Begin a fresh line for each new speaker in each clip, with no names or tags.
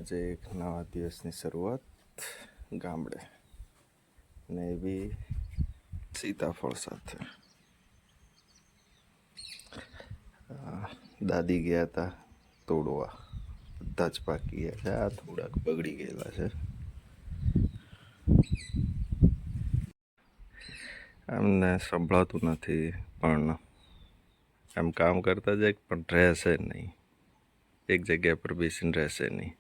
આજે એક નવા દિવસની શરૂઆત ગામડે, ને એ બી સીતાફળ સાથે. દાદી ગયા હતા તોડવા, બધા જ પાકી ગયા છે. આ થોડાક બગડી ગયેલા છે. એમને સંભળાતું નથી, પણ એમ કામ કરતા જાય પણ રહેશે નહીં, એક જગ્યા પર બેસીને રહેશે નહીં.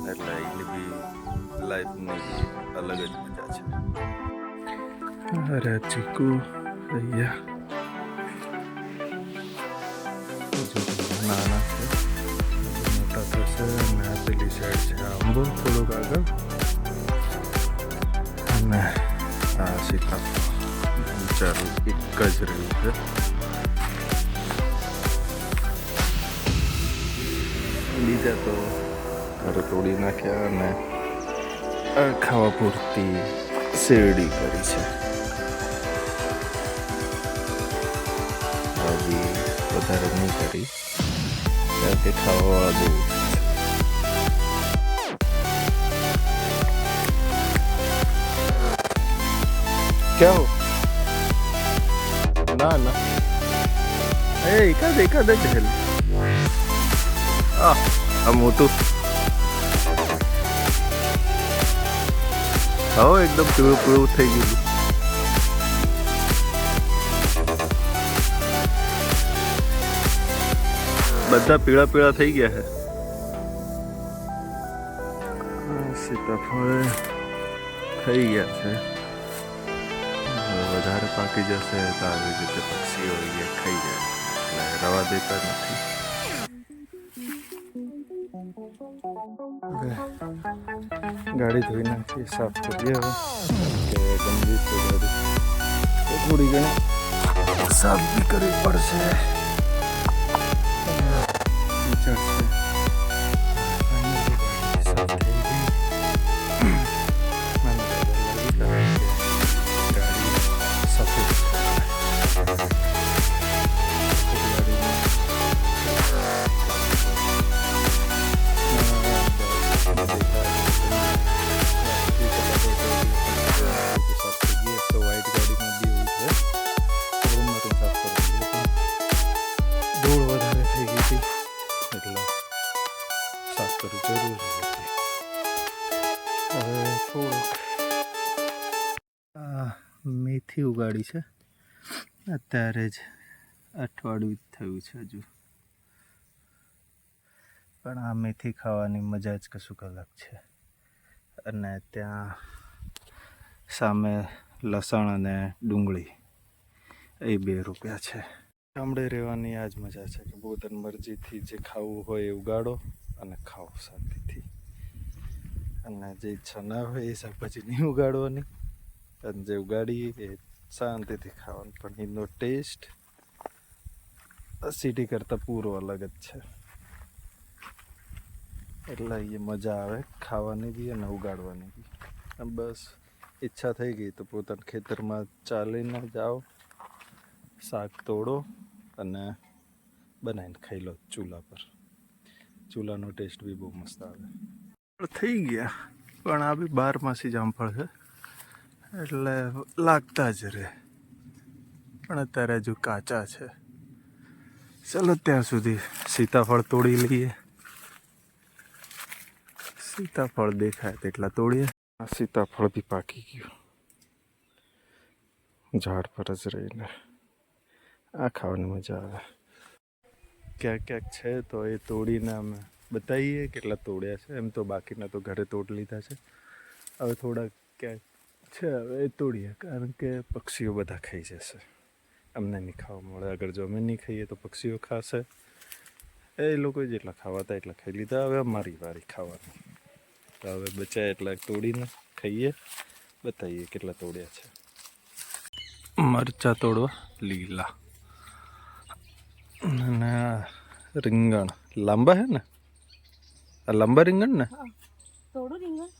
એટલે એની બી લાઈફની અલગ જ મજા છે. અરે ચીકુ અહીંયા નાના છે, મોટા થશે. અને પેલી સાઈડ છે આંબો થોડુંક આગળ, અને આ સીતાફળ ચાલુ એક જ રહ્યું છે. બીજા તો ઘરે તોડી નાખ્યા અને ખાવા પૂરતી શેરડી કરી છે. હજી વધારે નહીં કરી, કારણ કે ખાવાવાળા બહુ કેવું ના ના એકાદ જ હેલ. આ મોટું હા એકદમ પીળું પીળું થઈ ગયેલું. બધા પીળા પીળા થઈ ગયા છે. સીતાફળ થઈ ગયા છે. વધારે પાકી જશે તો આવી રીતે પક્ષીઓ ખાઈ જાય, એટલે રવા દેતા નથી. ગાડી ધોઈ નાખી, સાફ કરીએ હવે, કે ગંદી છે ગાડી, તો થોડી ઘણી સાફ બી કરવી પડશે. સાફ થઈ ગઈ. ગાડી સફેદ ધૂળ વધારે થઈ ગઈ હતી, એટલે સાફ કરવું જરૂરી હતી. હવે થોડુંક મેથી ઉગાડી છે, અત્યારે જ અઠવાડિયું થયું છે હજુ, પણ આ મેથી ખાવાની મજા જ કશુંક અલગ છે. અને ત્યાં સામે લસણ અને ડુંગળી એ ₹2 છે. ગામડે રહેવાની આ જ મજા છે કે પોતાની મરજીથી જે ખાવું હોય એ ઉગાડો અને ખાઓ શાંતિથી. અને જે ઈચ્છા ના હોય એ શાકભાજી નહીં ઉગાડવાની, અને જે ઉગાડી એ શાંતિથી ખાવાનું. પણ એનો ટેસ્ટ સિટી કરતાં પૂરો અલગ જ છે. એટલે એ મજા આવે ખાવાની બી અને ઉગાડવાની બી. આમ બસ ઈચ્છા થઈ ગઈ તો પોતાના ખેતરમાં ચાલીને જાઓ, શાક તોડો અને બનાવીને ખાઈ લો ચૂલા પર. ચૂલાનો ટેસ્ટ બી બહુ મસ્ત આવે. થઈ ગયા પણ આ બી 12માસી જામફળ છે એટલે લાગતા જ રહે, પણ અત્યારે હજુ કાચા છે. ચલો ત્યાં સુધી સીતાફળ તોડી લઈએ. સીતાફળ દેખાય તેટલા તોડીએ. આ સીતાફળ બી પાકી ગયું ઝાડ પર જ રહીને. આ ખાવાની મજા આવે. ક્યાંક ક્યાંક છે તો એ તોડીને અમે બતાવીએ કેટલા તોડ્યા છે. એમ તો બાકીના તો ઘરે તોડી લીધા છે. હવે થોડાક ક્યાંક છે હવે એ તોડીએ, કારણ કે પક્ષીઓ બધા ખાઈ જશે. અમને નહીં ખાવા મળે. અગર જો અમે નહીં ખાઈએ તો પક્ષીઓ ખાશે. એ લોકો જેટલા ખાવા હતા એટલા ખાઈ લીધા. હવે અમારી વારી ખાવાની. તો હવે બચાય એટલા તોડીને ખાઈએ, બતાવીએ કેટલા તોડ્યા છે. મરચા તોડવા લીલા અને રીંગણ લાંબા હે ને? આ લાંબા રીંગણ ને?
તોડું રીંગણ?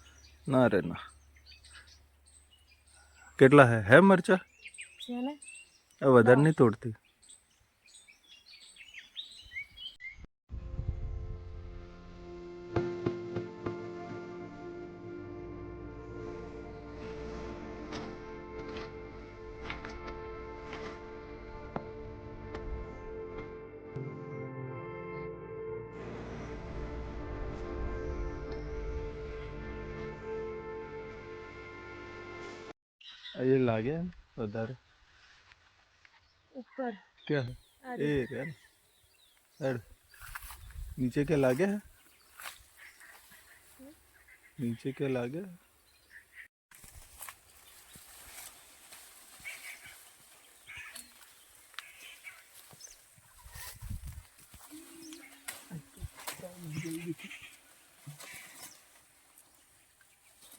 ના રે ના. કેટલા હે મરચા?
છે ને
વધારે નહીં તોડતી. ये लागे વધારે
ऊपर
क्या है ए यार हेड नीचे क्या लागे है? नीचे क्या लागे?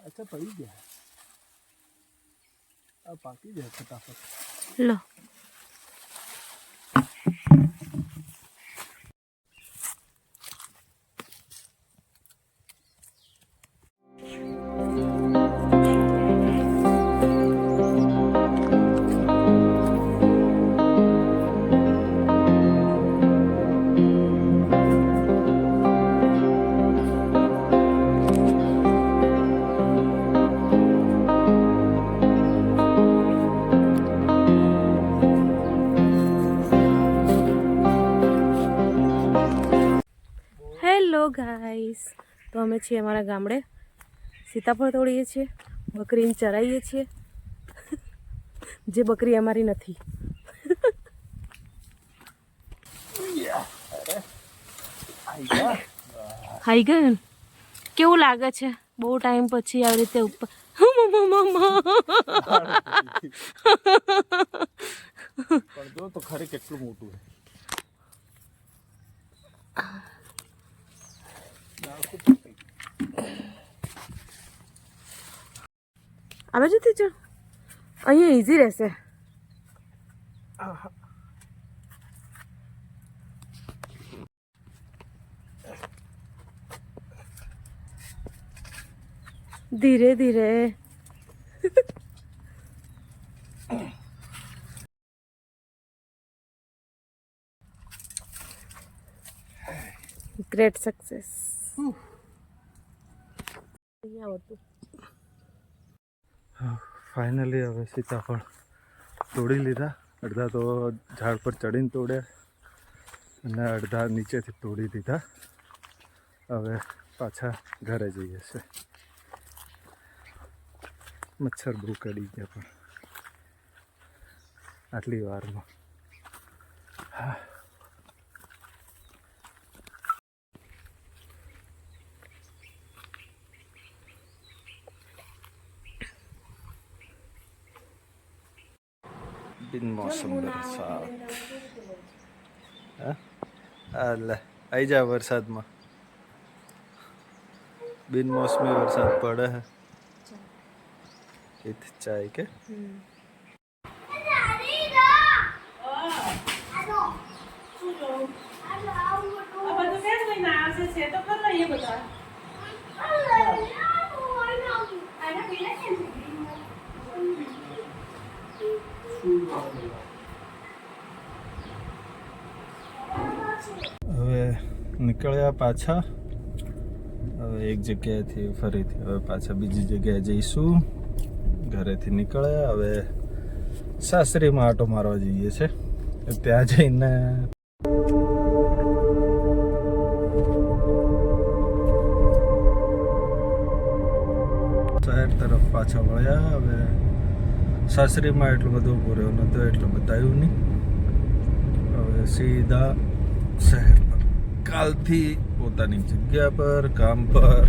अच्छा पड़ी गया है. अब बाकी जो है फटाफट
लो. હેલો ગાઈસ, તો અમે છીએ અમારા ગામડે. સીતાફળ તોડીએ છીએ, બકરીને ચરાવીએ છીએ. જે બકરી અમારી નથી. ખાઈ ગયું ને? કેવું લાગે છે બહુ ટાઈમ પછી આવી રીતે ઉપર?
પણ જો તો ખરે કેટલું મોટું છે.
આ બાજુથી ચડ, અહીંયા ઈઝી રહેશે. ધીરે ધીરે. Great success.
ફાઇનલી હવે સીતાફળ તોડી લીધા. અડધા તો ઝાડ પર ચડીને તોડ્યા અને અડધા નીચેથી તોડી દીધા. હવે પાછા ઘરે જઈએ છે. મચ્છર બહુ કડી ગયા પણ આટલી વારમાં. બિનમોસમ વરસાદ. હા લે આવી જા વરસાદમાં. બિનમોસમી વરસાદ પડે હે. એથી ચાય કે
બધું કેમ લઈને આવે છે તો કરી લઈએ બધા.
હવે નીકળ્યા પાછા. હવે એક જગ્યાએથી ફરીથી હવે પાછા બીજી જગ્યાએ જઈશું. ઘરેથી નીકળ્યા હવે સાસરીમાં આટો મારવા જઈએ છે. ત્યાં જઈને શહેર તરફ પાછા વળ્યા. હવે સાસરીમાં એટલું બધું ઊભું રહ્યો નહોતો એટલે બતાવ્યું નહીં. હવે સીધા શહેર પર કાલથી પોતાની જગ્યા પર કામ પર.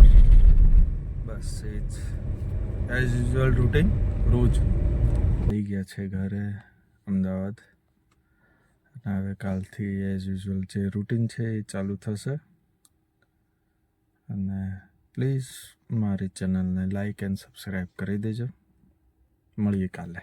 બસ એ જ એઝ યુઝ્યુઅલ રૂટીન રોજ. થઈ ગયા છે ઘરે અમદાવાદ અને હવે કાલથી એઝ યુઝ્યુઅલ જે રૂટીન છે એ ચાલુ થશે. અને પ્લીઝ મારી ચેનલને લાઈક એન્ડ સબસ્ક્રાઈબ કરી દેજો. મળીએ કાલે.